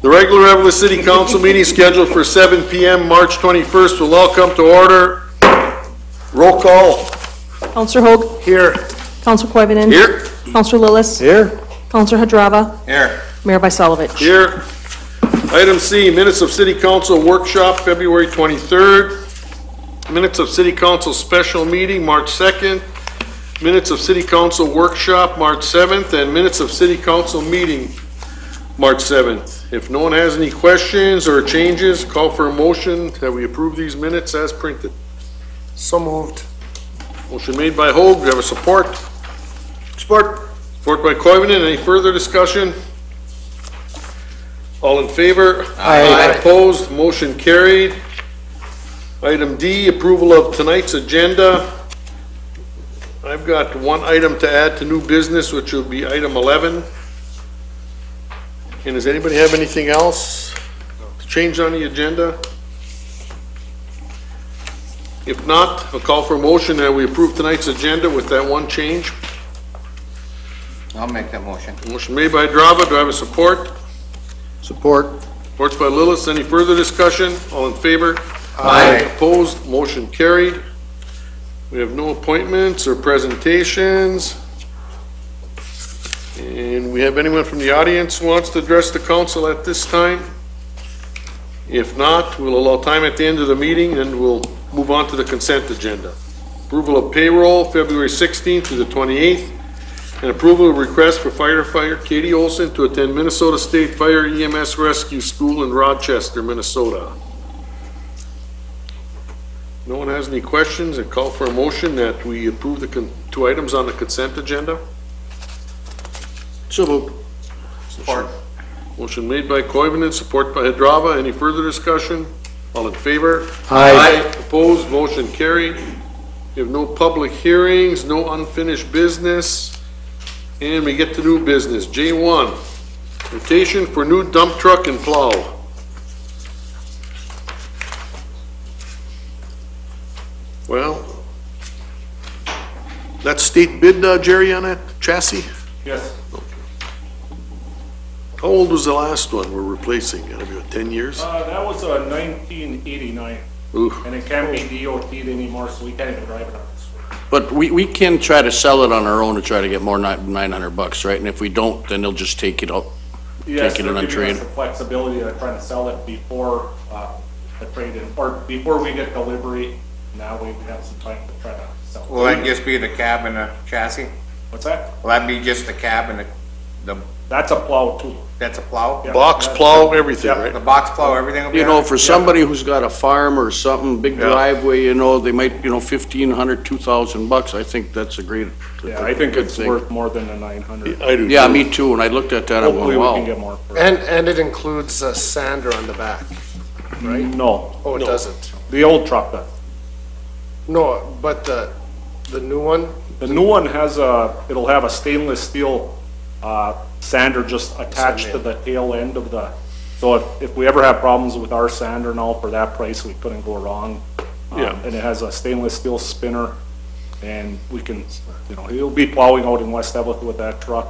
The regular Eveleth City Council meeting scheduled for 7 p.m. March 21st will all come to order. Roll call. Councillor Hogue. Here. Councillor Koivunen. Here. Councillor Lillis. Here. Councillor Hadrava. Here. Mayor Vysalovich. Here. Item C, minutes of City Council workshop, February 23rd. Minutes of City Council special meeting, March 2nd. Minutes of City Council workshop, March 7th. And minutes of City Council meeting, March 7th. If no one has any questions or changes, call for a motion that we approve these minutes as printed. So moved. Motion made by Hogue. Do you have a support? Support. Support by Koivunen. Any further discussion? All in favor? Aye. Opposed? Motion carried. Item D, approval of tonight's agenda. I've got one item to add to new business, which will be item 11. And does anybody have anything else to change on the agenda? If not, I'll call for a motion that we approve tonight's agenda with that one change. I'll make that motion. Motion made by Hadrava. Do I have a support? Support. Supports by Lillis. Any further discussion? All in favor? Aye. Opposed? Motion carried. We have no appointments or presentations. And we have anyone from the audience who wants to address the council at this time? If not, we'll allow time at the end of the meeting and we'll move on to the consent agenda. Approval of payroll, February 16th to the 28th. And approval of request for firefighter Katie Olson to attend Minnesota State Fire EMS Rescue School in Rochester, Minnesota. No one has any questions, and call for a motion that we approve the two items on the consent agenda. So moved. Support. Motion made by Koivunen, support by Hadrava. Any further discussion? All in favor? Aye. Opposed? Motion carried. We have no public hearings, no unfinished business. And we get to new business. J1, quotation for new dump truck and plow. Well, that's state bid, Jerry, on that chassis? Yes. Okay. How old was the last one we're replacing? Gotta be, what, 10 years? That was a 1989, Ooh. and it can't be DOT'd anymore, so we can't even drive it on this one. But we can try to sell it on our own to try to get more $900, right? And if we don't, then they'll just take it out, Yes, take it they're on giving us trade. the flexibility of trying to sell it before the trade-in, or before we get delivery. Now we have some time to try to sell it. Will that just be the cab and the chassis? What's that? Will that be just the cab and the That's a plow too. that's a plow? Yeah. Box plow, everything, Yep. right? The box plow, everything will be You on know, it? for somebody who's got a farm or something, big driveway, you know, they might, you know, $1,500, $2,000. I think that's a great. Yeah, I think good it's thing. worth more than the 900. I do. Yeah, too. me too. And I looked at that, I Hopefully went, we can wow. get more for it. And it includes a sander on the back, right? No, Oh, it No. doesn't. the old truck does. No, but the new one? The new one has it'll have a stainless steel sander just attached to the tail end of the, so if we ever have problems with our sander now, for that price, we couldn't go wrong. Yeah. And it has a stainless steel spinner, and we can, you know, he'll be plowing out in West Eveleth with that truck,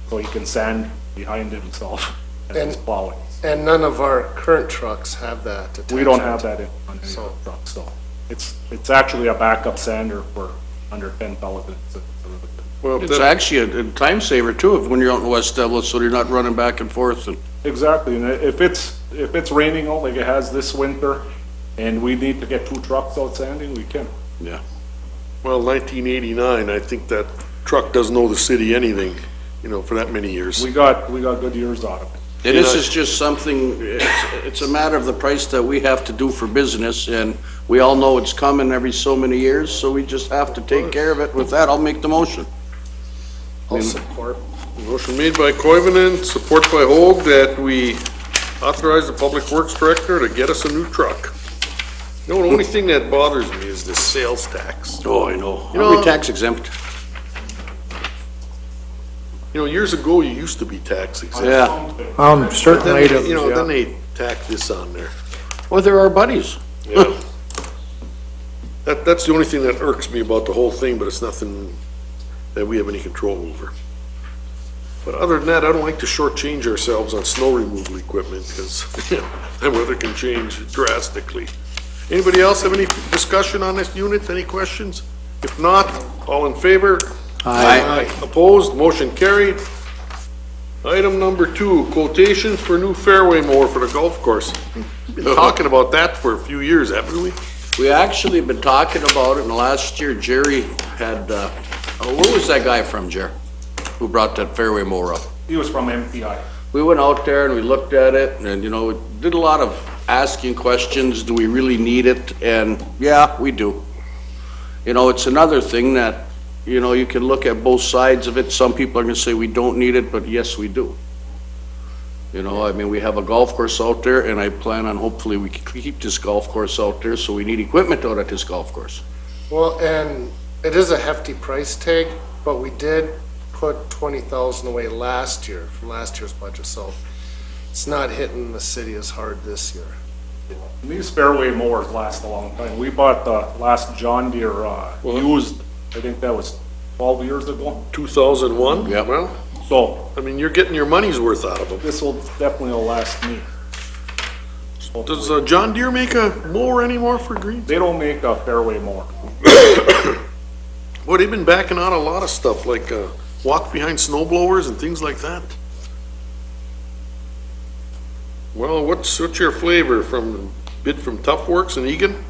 so he can sand behind it himself as he's And- plowing. And none of our current trucks have that attachment. We don't have that on any So- of the trucks, so it's actually a backup sander for under 10,000. Well, It's actually a time saver too, when you're out in West Eveleth, so you're not running back and forth. And Exactly, and if it's raining out like it has this winter, and we need to get 2 trucks out sanding, we can. yeah. well, 1989, I think that truck doesn't owe the city anything, you know, for that many years. We got good years out of it. And this is just something, it's a matter of the price that we have to do for business, and we all know it's coming every so many years, so we just have to take care of it. With that, I'll make the motion. I'll support. Motion made by Koivunen, support by Hogue, that we authorize the Public Works Director to get us a new truck. You know, the only thing that bothers me is this sales tax. Oh, I know. You know- Are we tax exempt? You know, years ago, you used to be tax exempt. Yeah. Certain Then, items, you know, then yeah. they tack this on there. Well, they're our buddies. Yeah. That's the only thing that irks me about the whole thing, but it's nothing that we have any control over. But other than that, I don't like to shortchange ourselves on snow removal equipment, because the weather can change drastically. Anybody else have any discussion on this unit? Any questions? If not, all in favor? Aye. Opposed? Motion carried. Item number 2, quotations for new fairway mower for the golf course. We've been talking about that for a few years, haven't we? We actually been talking about it, and last year Jerry had, where was that guy from, Jer? Who brought that fairway mower up? He was from MPI. We went out there and we looked at it, and, you know, we did a lot of asking questions, do we really need it? And, yeah, we do. You know, it's another thing that, you know, you can look at both sides of it. Some people are gonna say we don't need it, but yes, we do. You know, I mean, we have a golf course out there, and I plan on, hopefully, we can keep this golf course out there, so we need equipment out at this golf course. Well, and it is a hefty price tag, but we did put 20,000 away last year, from last year's budget, so it's not hitting the city as hard this year. And these fairway mowers last a long time. We bought the last John Deere, used, I think that was 12 years ago. 2001? Yeah. Well, So I mean, you're getting your money's worth out of them. this will definitely last me. Does John Deere make a mower anymore for green? They don't make a fairway mower. Well, they've been backing out a lot of stuff, like walk behind snow blowers and things like that. Well, what's your flavor from bid from Tough Works and Egan?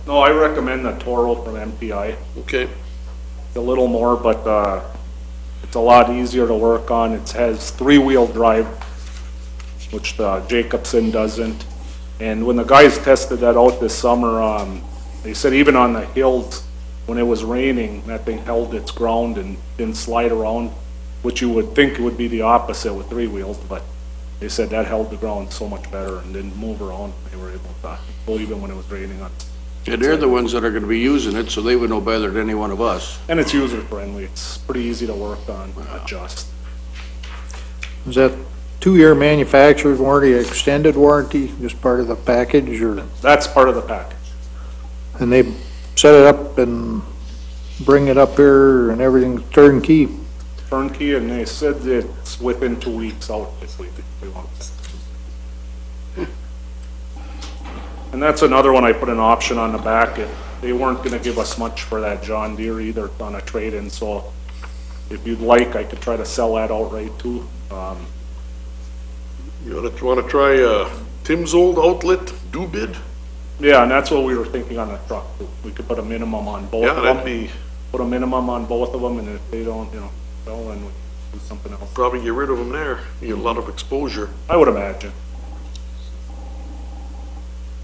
No, I recommend the Toro from MPI. Okay, It's a little more, but it's a lot easier to work on. It has 3-wheel drive, which the Jacobson doesn't. And when the guys tested that out this summer, they said even on the hills, when it was raining, that thing held its ground and didn't slide around, which you would think would be the opposite with 3 wheels, but they said that held the ground so much better and didn't move around. They were able to go even when it was raining on. And they're the ones that are gonna be using it, so they would know better than any one of us. And it's user friendly. It's pretty easy to work on, adjust. Is that 2-year manufacturer's warranty, extended warranty, just part of the package, or, That's part of the package. and they set it up and bring it up here and everything's turnkey? Turnkey, and they said it's within 2 weeks out if we want. And that's another one I put an option on the back. If they weren't gonna give us much for that John Deere either on a trade-in, so if you'd like, I could try to sell that outright too. you wanna try Tim's old outlet, do bid? Yeah, and that's what we were thinking on the truck. We could put a minimum on both Yeah, of that'd them. be, Put a minimum on both of them, and if they don't, you know, sell, then we do something else. probably get rid of them there, you get a lot of exposure. I would imagine.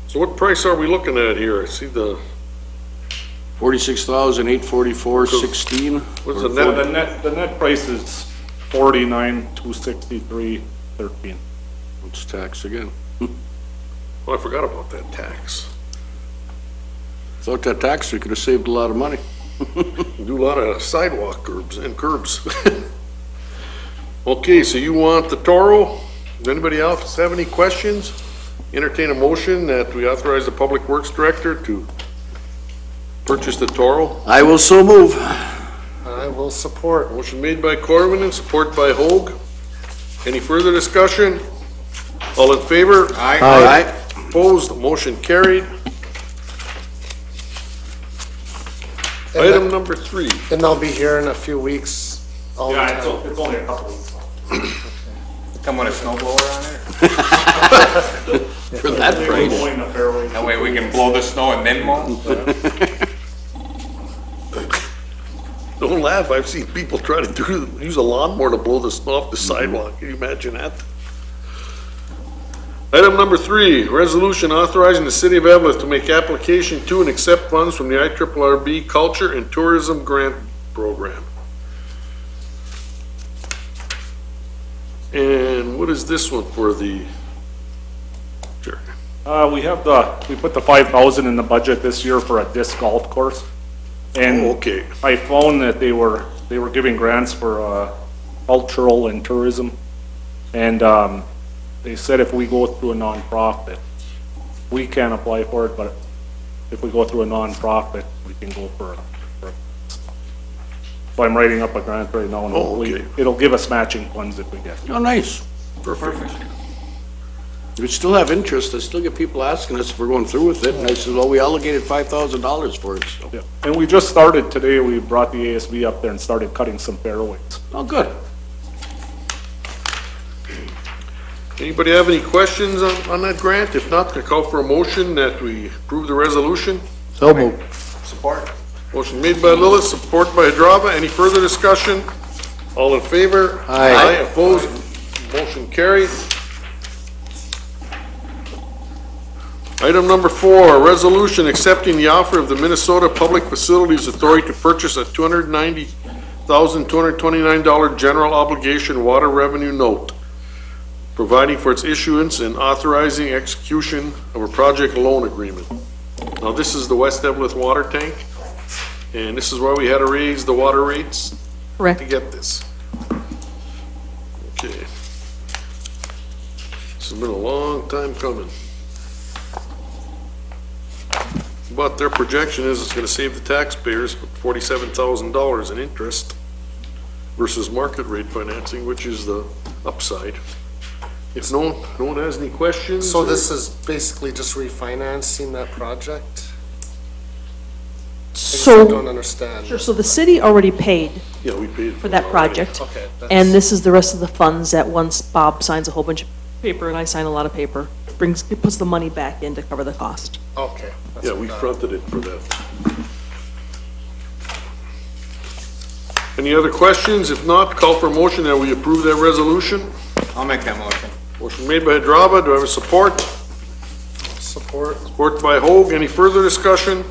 So what price are we looking at here? I see the, 46,844.16. what's the So net? the net price is 49,263.13. It's tax again. Oh, I forgot about that tax. Without that tax, we could have saved a lot of money. We do a lot of sidewalk curbs and curbs. Okay, so you want the Toro? Does anybody else have any questions? Entertain a motion that we authorize the Public Works Director to purchase the Toro. I will so move. I will support. Motion made by Corwin and support by Hoag. Any further discussion? All in favor? Aye. Opposed? Motion carried. Item number 3. And they'll be here in a few weeks, all the Yeah, time. it's only a couple weeks. Come with a snow blower on it? For that price. Mowing the fairway. That way we can blow the snow and then mow? Don't laugh, I've seen people try to use a lawnmower to blow the snow off the sidewalk. Can you imagine that? Item number 3, resolution authorizing the city of Eveleth to make application to and accept funds from the IRRB Culture and Tourism Grant Program. And what is this one for the, Jerry? We put the 5,000 in the budget this year for a disc golf course. And Oh, okay. I found that they were giving grants for, cultural and tourism. And, they said if we go through a nonprofit, we can't apply for it, but if we go through a nonprofit, we can go for So I'm writing up a grant right now, and Oh, hopefully okay. it'll give us matching funds if we get it. Oh, nice. Perfect. We still have interest. I still get people asking us if we're going through with it, and I said, well, we allocated $5,000 for it, so. Yeah. And we just started today, we brought the ASB up there and started cutting some fairways. Oh, good. Anybody have any questions on that grant? If not, can I call for a motion that we approve the resolution? So moved. Support. Motion made by Lillis, support by Hadrava. Any further discussion? All in favor? Aye. Opposed? Motion carried. Item number 4, resolution accepting the offer of the Minnesota Public Facilities Authority to purchase a $290,229 general obligation water revenue note, providing for its issuance and authorizing execution of a project loan agreement. Now, this is the West Eveleth water tank, and this is why we had to raise the water rates to Correct. get this. Okay. This has been a long time coming. But their projection is it's gonna save the taxpayers $47,000 in interest versus market rate financing, which is the upside. If no one has any questions? So or- this is basically just refinancing that project? I guess I don't So, understand. sure, so the city already paid Yeah, we paid. for that project. Okay. And this is the rest of the funds that once Bob signs a whole bunch of paper and I sign a lot of paper, it puts the money back in to cover the cost. Okay. that's Yeah, what we that- fronted it for that. Any other questions? If not, call for a motion that we approve that resolution. I'll make that motion. Motion made by Hadrava. Do I have a support? Support. Support by Hoag. Any further discussion?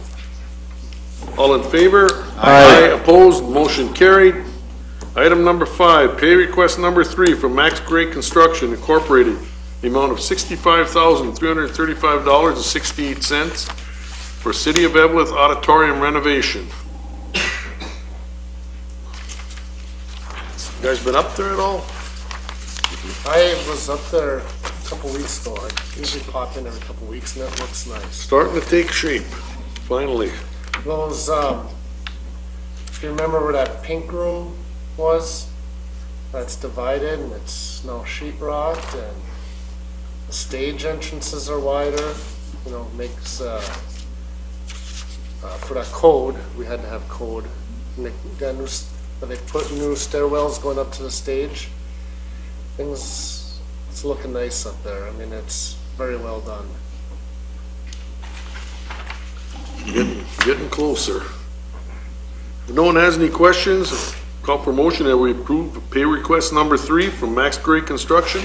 All in favor? Aye. Opposed? Motion carried. Item number 5, pay request number 3 from Max Gray Construction Incorporated, the amount of $65,335.68 for City of Eveleth Auditorium renovation. You guys been up there at all? I was up there a couple weeks ago. I usually pop in every couple weeks and it looks nice. Starting to take shape, finally. Those, if you remember where that pink room was, that's divided and it's now sheetrocked and the stage entrances are wider, you know, makes, for that code, we had to have code. And they put new stairwells going up to the stage. Things, it's looking nice up there. I mean, it's very well done. Getting closer. If no one has any questions, call for motion that we approve pay request number 3 from Max Gray Construction.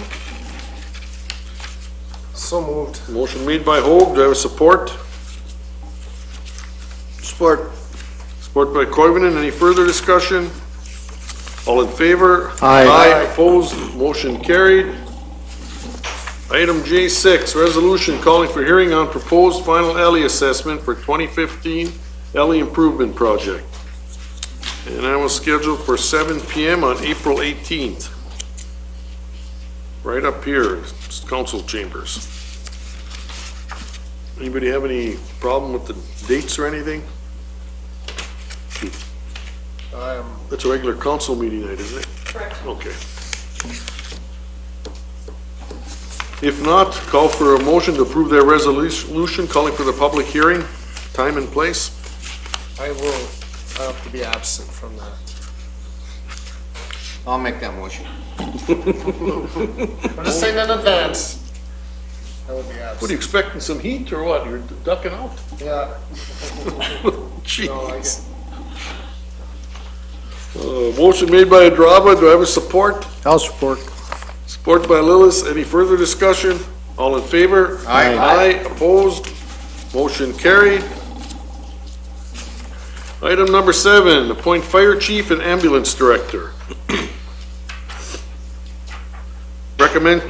So moved. Motion made by Hoag. Do I have a support? Support. Support by Koivunen. Any further discussion? All in favor? Aye. Opposed? Motion carried. Item J6, resolution calling for hearing on proposed final alley assessment for 2015 alley improvement project. And I was scheduled for 7 PM on April 18th. Right up here, it's council chambers. Anybody have any problem with the dates or anything? That's a regular council meeting night, isn't it? Correct. Okay. If not, call for a motion to approve their resolution calling for the public hearing, time and place. I have to be absent from that. I'll make that motion. I'm just saying in advance. I will be What, are you absent. expecting some heat or what? You're ducking out? Yeah. No, I Jeez. Motion made by Hadrava. Do I have a support? I'll support. Support by Lillis. Any further discussion? All in favor? Aye. Aye, opposed? Motion carried. Item number 7, appoint fire chief and ambulance director.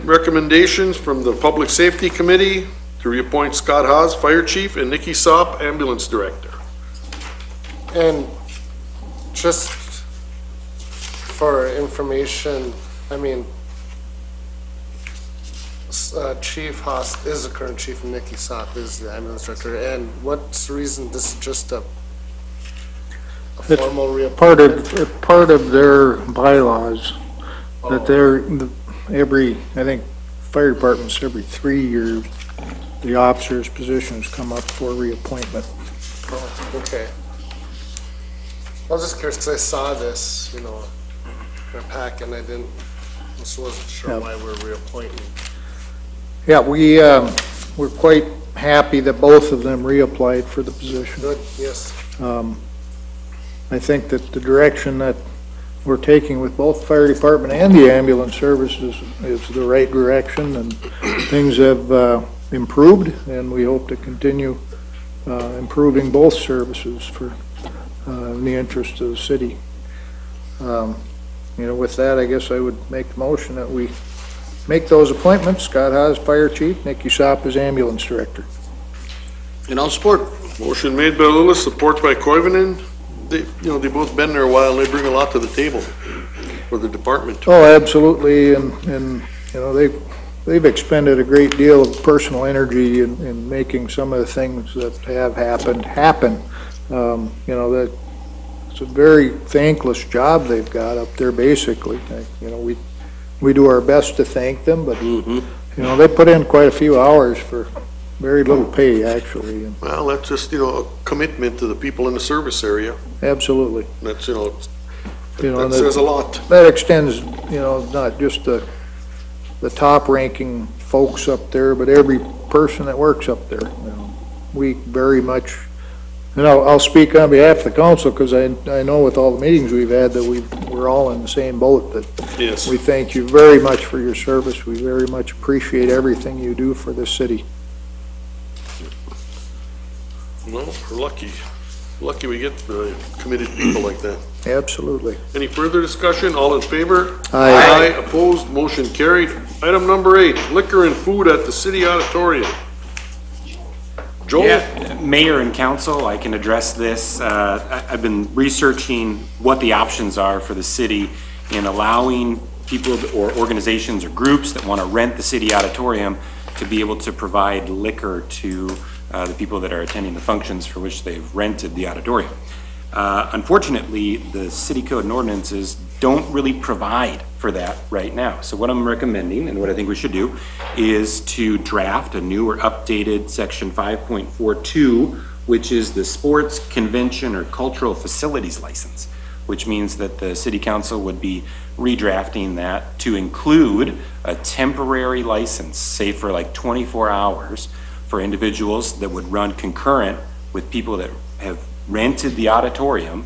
Recommendations from the Public Safety Committee to reappoint Scott Haas, fire chief, and Nikki Sopp, ambulance director. And just for information, I mean, Chief Haas is the current chief and Nikki Sopp is the ambulance director. And what's the reason this is just a It's formal reappointment? part of their bylaws, Oh. that they're, I think, fire departments, every 3 years, the officers' positions come up for reappointment. Oh, okay. I was just curious, because I saw this, in our pack, and I just wasn't sure Yep. why we're reappointing. Yeah, we're quite happy that both of them reapplied for the position. Good, yes. I think that the direction that we're taking with both fire department and the ambulance services is the right direction, and things have improved, and we hope to continue improving both services for in the interest of the city. With that, I guess I would make the motion that we make those appointments. Scott Haas, Fire Chief, Nick Usop as Ambulance Director. And I'll support. Motion made by Lillis, support by Koivunen. They both been there a while, and they bring a lot to the table for the department. Oh, absolutely, and they've expended a great deal of personal energy in making some of the things that have happened happen. That it's a very thankless job they've got up there, basically. We do our best to thank them, but, they put in quite a few hours for very little pay, actually. And Well, that's just, a commitment to the people in the service area. absolutely. That's, and that says a lot. that extends, not just the top-ranking folks up there, but every person that works up there. We very much, I'll speak on behalf of the council, because I know with all the meetings we've had that we're all in the same boat, that Yes. we thank you very much for your service. We very much appreciate everything you do for this city. Well, we're lucky. Lucky we get committed people like that. Absolutely. Any further discussion? All in favor? Aye. Opposed? Motion carried. Item number 8, liquor and food at the city auditorium. Joel? Yeah, Mayor and council, I can address this. I've been researching what the options are for the city in allowing people or organizations or groups that want to rent the city auditorium to be able to provide liquor to the people that are attending the functions for which they've rented the auditorium. Unfortunately, the city code and ordinances don't really provide for that right now. So what I'm recommending, and what I think we should do, is to draft a new or updated section 5.42, which is the sports, convention, or cultural facilities license, which means that the city council would be redrafting that to include a temporary license, say for like 24 hours, for individuals that would run concurrent with people that have rented the auditorium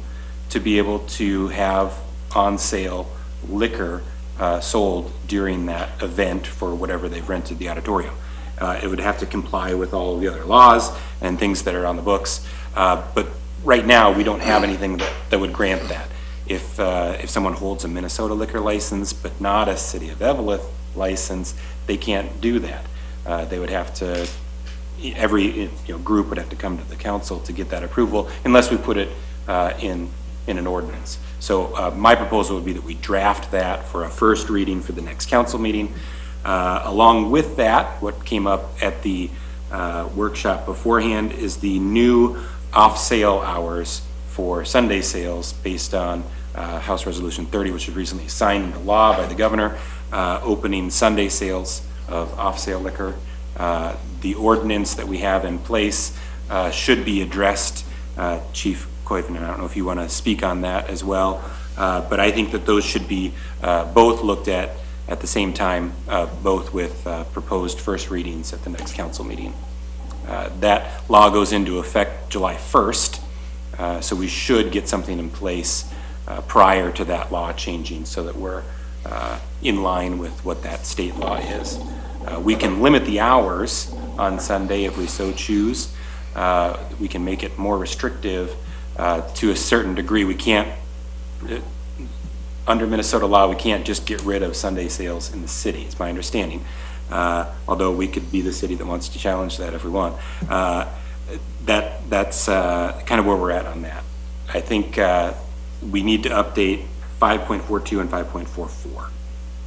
to be able to have on sale liquor sold during that event for whatever they've rented the auditorium. It would have to comply with all of the other laws and things that are on the books, but right now we don't have anything that would grant that. If someone holds a Minnesota liquor license but not a City of Eveleth license, they can't do that. They would have to, every group would have to come to the council to get that approval, unless we put it in an ordinance. So my proposal would be that we draft that for a first reading for the next council meeting. Along with that, what came up at the workshop beforehand is the new off-sale hours for Sunday sales based on House Resolution 30, which was recently signed into law by the governor, opening Sunday sales of off-sale liquor. The ordinance that we have in place should be addressed. Chief Koivunen, I don't know if you want to speak on that as well, but I think that those should be both looked at the same time, both with proposed first readings at the next council meeting. That law goes into effect July 1st, so we should get something in place prior to that law changing so that we're in line with what that state law is. We can limit the hours on Sunday if we so choose. We can make it more restrictive to a certain degree. We can't, under Minnesota law, we can't just get rid of Sunday sales in the city, it's my understanding. Although we could be the city that wants to challenge that if we want. That's kind of where we're at on that. I think we need to update 5.42 and 5.44.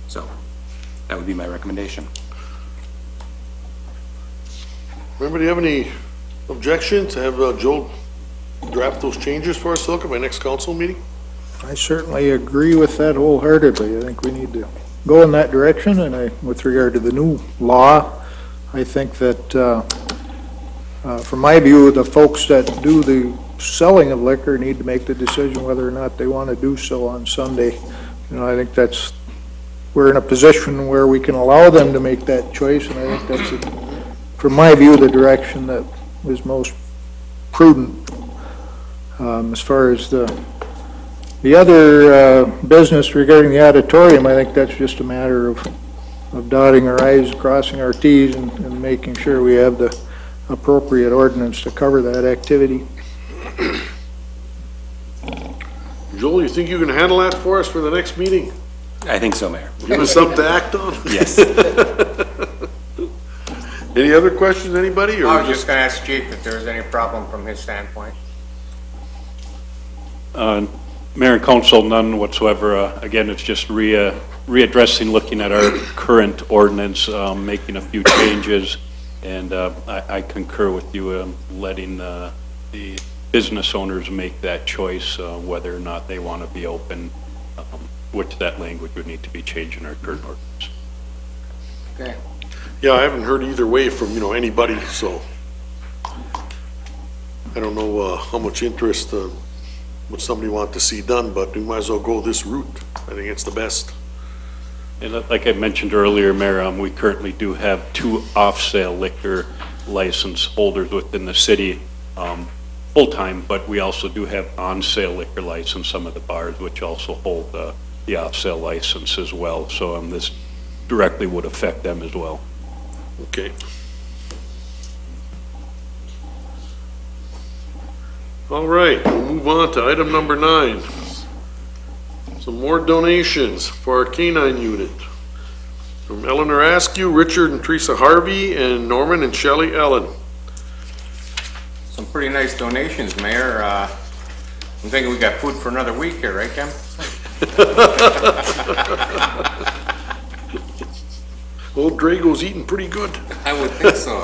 So that would be my recommendation. Anybody have any objection to have Joel draft those changes for us, Silka, by next council meeting? I certainly agree with that wholeheartedly. I think we need to go in that direction, and with regard to the new law, I think that, from my view, the folks that do the selling of liquor need to make the decision whether or not they want to do so on Sunday. You know, I think we're in a position where we can allow them to make that choice, and I think that's, from my view, the direction that is most prudent. As far as the other business regarding the auditorium, I think that's just a matter of dotting our i's, crossing our t's, and making sure we have the appropriate ordinance to cover that activity. Joel, you think you can handle that for us for the next meeting? I think so, Mayor. Give us something to act on? Yes. Any other questions, anybody? Or I was just gonna ask Chief if there was any problem from his standpoint. Mayor and Council, none whatsoever. Again, it's just readdressing, looking at our current ordinance, making a few changes, and I concur with you, letting the business owners make that choice, whether or not they want to be open, which that language would need to be changed in our current ordinance. Okay. Yeah, I haven't heard either way from, anybody, so I don't know how much interest would somebody want to see done, but we might as well go this route. I think it's the best. And like I mentioned earlier, Mayor, we currently do have 2 off-sale liquor license holders within the city, full-time, but we also do have on-sale liquor license, some of the bars, which also hold the off-sale license as well. So this directly would affect them as well. Okay. All right, we'll move on to item number 9. Some more donations for our canine unit. From Eleanor Askew, Richard and Teresa Harvey, and Norman and Shelley Ellen. Some pretty nice donations, Mayor. I'm thinking we got food for another week here, right, Kim? Old Drago's eating pretty good. I would think so.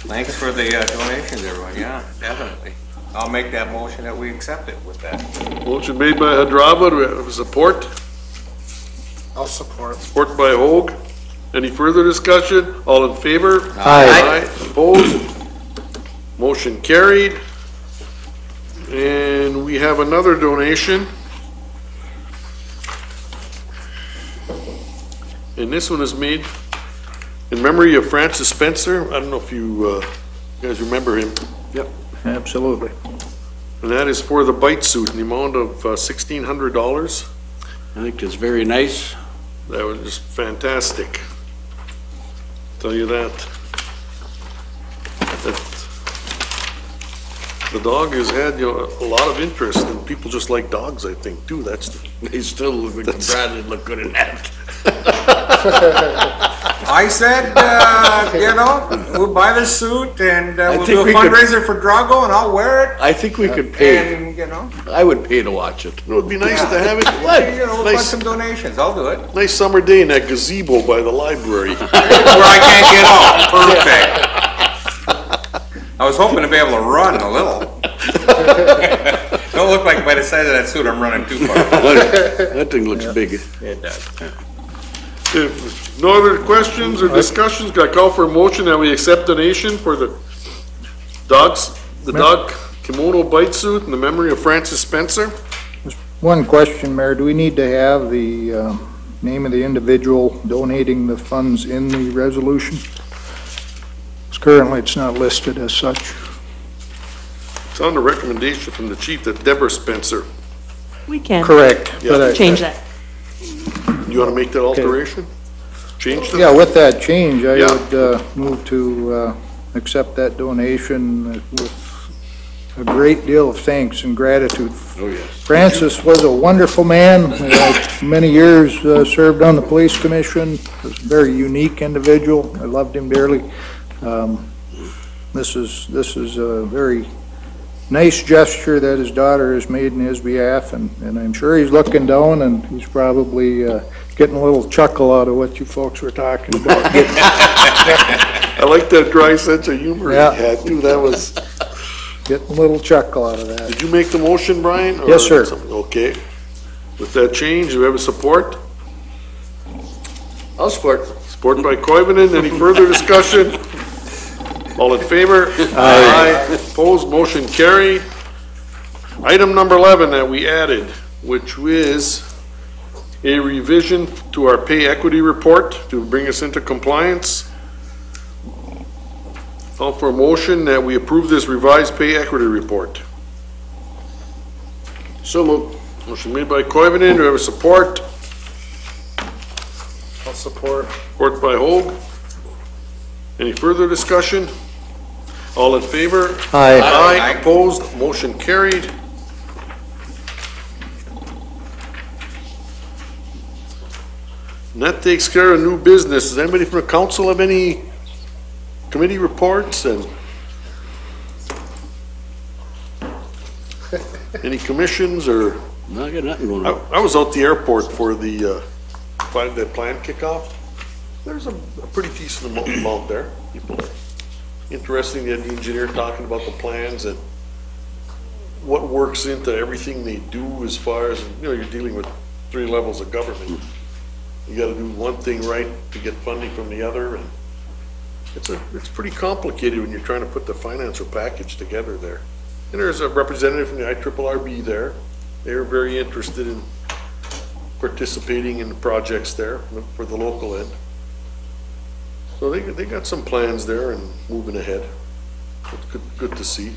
Thanks for the donations, everyone. Yeah, definitely. I'll make that motion that we accept it with that. Motion made by Hadrava, do we have support? I'll support. Support by Hoag. Any further discussion? All in favor? Aye. Opposed? Motion carried. And we have another donation. And this one is made in memory of Francis Spencer. I don't know if you guys remember him. Yep, absolutely. And that is for the bite suit in the amount of $1,600. I think it's very nice. That was just fantastic. Tell you that. The dog has had, a lot of interest, and people just like dogs, I think, too. They still look like Bradley look good in that. I said, we'll buy the suit and we'll do a think we could- fundraiser for Drago and I'll wear it. I think we could pay. And, I would pay to watch it. It would be nice to have it. we'll find Nice, some donations. I'll do it. nice summer day in that gazebo by the library. Where I can't get out. Perfect. I was hoping to be able to run a little. Don't look like by the size of that suit I'm running too far. That thing looks big. It does. If no other questions or discussions, got to call for a motion that we accept donation for the dog kimono bite suit in the memory of Francis Spencer. One question, Mayor, do we need to have the name of the individual donating the funds in the resolution? Because currently it's not listed as such. It's on the recommendation from the chief that Deborah Spencer. We can Correct. Yeah. But change that. You want to make that alteration? Change that? Yeah, with that change, I Yeah. would move to accept that donation with a great deal of thanks and gratitude. Oh, yes. Francis was a wonderful man, many years served on the police commission, was a very unique individual. I loved him dearly. This is a very nice gesture that his daughter has made in his behalf, and I'm sure he's looking down and he's probably getting a little chuckle out of what you folks were talking about. I like that dry sense of humor he Yeah. had too. That was getting a little chuckle out of that. Did you make the motion, Brian? or Yes, sir. something? Okay. With that change, do we have a support? I'll support. Support by Koivunen. Any further discussion? All in favor? Aye. Opposed, motion carried. Item number 11 that we added, which is a revision to our pay equity report to bring us into compliance. Call for a motion that we approve this revised pay equity report. So moved. Motion made by Koivunen. Do we have a support? I'll support. Support by Hoag. Any further discussion? All in favor? Aye. Aye. Opposed, motion carried. And that takes care of new business. Does anybody from the council have any committee reports and any commissions or? No, I got nothing going on. I was out the airport for the plan kickoff. There's a pretty decent amount there. People are interesting. You had the engineer talking about the plans and what works into everything they do as far as, you're dealing with 3 levels of government. You gotta do one thing right to get funding from the other, and it's pretty complicated when you're trying to put the financial package together there. And there's a representative from the IRRB there. They're very interested in participating in the projects there for the local end. So they got some plans there and moving ahead. It's good to see.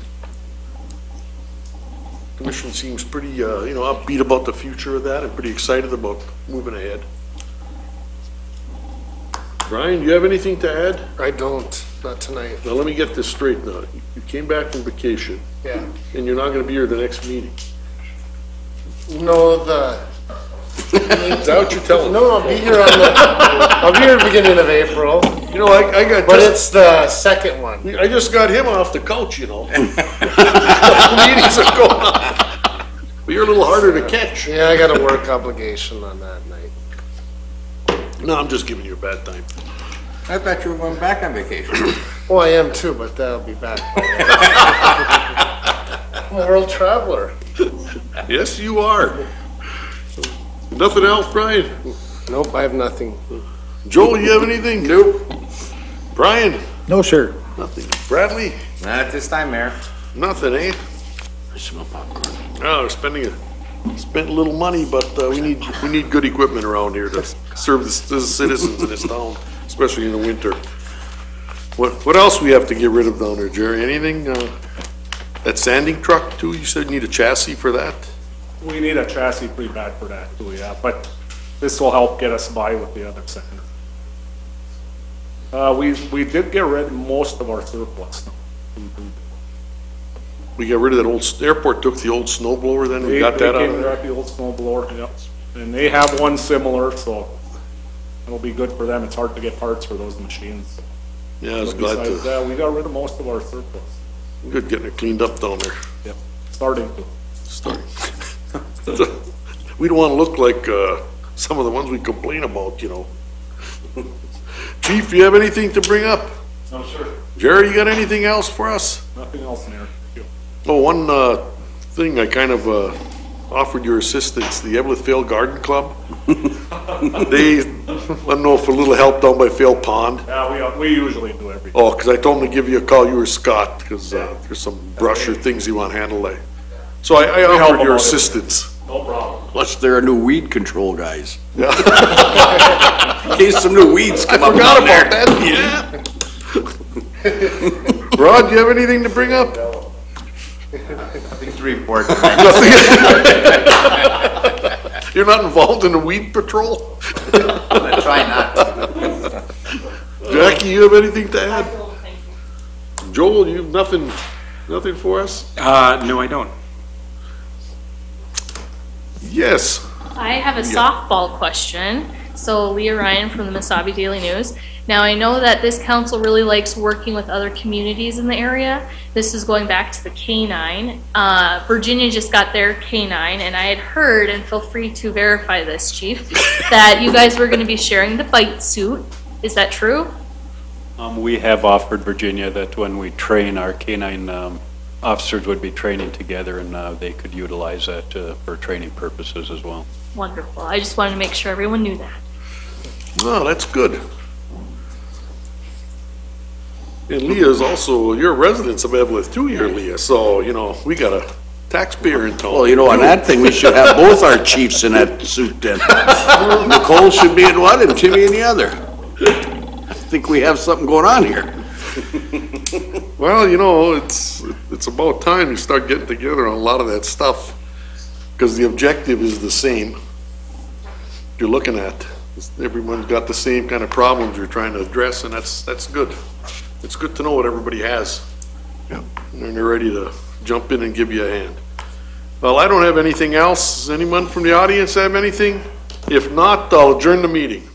Commission seems pretty, upbeat about the future of that and pretty excited about moving ahead. Brian, do you have anything to add? I don't, not tonight. Now, let me get this straight now. You came back from vacation Yeah. and you're not gonna be here the next meeting. No, Is that what you're telling me? no, I'll be here I'll be here at the beginning of April, You know, I got but just, it's the second one. I just got him off the couch, you know. Meetings are going on. But you're a little harder to catch. Yeah, I got a work obligation on that night. No, I'm just giving you a bad time. I thought you were going back on vacation. Well, I am too, but I'll be back. I'm a world traveler. Yes, you are. Nothing else, Brian? Nope, I have nothing. Joel, you have anything? Nope. Brian? No, sir. Nothing. Bradley? Not at this time, Mayor. Nothing, eh? I smell popcorn. Oh, we're spent a little money, but we need good equipment around here to serve the citizens in this town, especially in the winter. What else we have to get rid of down there, Jerry? Anything? That sanding truck too? You said you need a chassis for that? We need a chassis pretty bad for that too, yeah, but this will help get us by with the other sander. We did get rid of most of our surplus. We got rid of that old, airport took the old snow blower then, we They got that out came of and there? got the old snow blower, yep. And they have one similar, so it'll be good for them. It's hard to get parts for those machines. Yeah, I was But glad besides to, that, we got rid of most of our surplus. good getting it cleaned up down there. Yep, starting to. Start. We don't wanna look like, some of the ones we complain about, you know. Chief, you have anything to bring up? No, sir. Jerry, you got anything else for us? Nothing else, Mayor. Thank you. Oh, one, thing I kind of, offered your assistance, the Eveleth Vale Garden Club. They, I don't know if a little help down by Vale Pond. Yeah, we usually do everything. Oh, 'cause I told him to give you a call, you or Scott, 'cause, there's some brush or things you want handled. So I help offered them your out. assistance. No problem. Plus, they're new weed control guys. In case some new weeds I come up forgot down there. about that, yeah. Rod, you have anything to bring up? Nothing to report. You're not involved in the weed patrol? I try not to. Jackie, you have anything to add? Joel, you have nothing for us? No, I don't. Yes. I have a softball question. So Leah Ryan from the Mesabi Daily News. Now I know that this council really likes working with other communities in the area. This is going back to the K-9. Virginia just got their K-9 and I had heard, and feel free to verify this, Chief, that you guys were going to be sharing the bite suit. Is that true? We have offered Virginia that when we train our K-9 officers would be training together, and they could utilize that for training purposes as well. Wonderful. I just wanted to make sure everyone knew that. Oh, that's good. And Leah is also, you're residents of Eveleth too here, Leah, so, you know, we got a taxpayer in town. Well, you know, on that thing, we should have both our chiefs in that suit then. Nicole should be in one and Timmy in the other. I think we have something going on here. Well, you know, it's about time you start getting together on a lot of that stuff, because the objective is the same. You're looking at, everyone's got the same kind of problems you're trying to address, and that's good. It's good to know what everybody has. And they're ready to jump in and give you a hand. Well, I don't have anything else. Does anyone from the audience have anything? If not, I'll adjourn the meeting.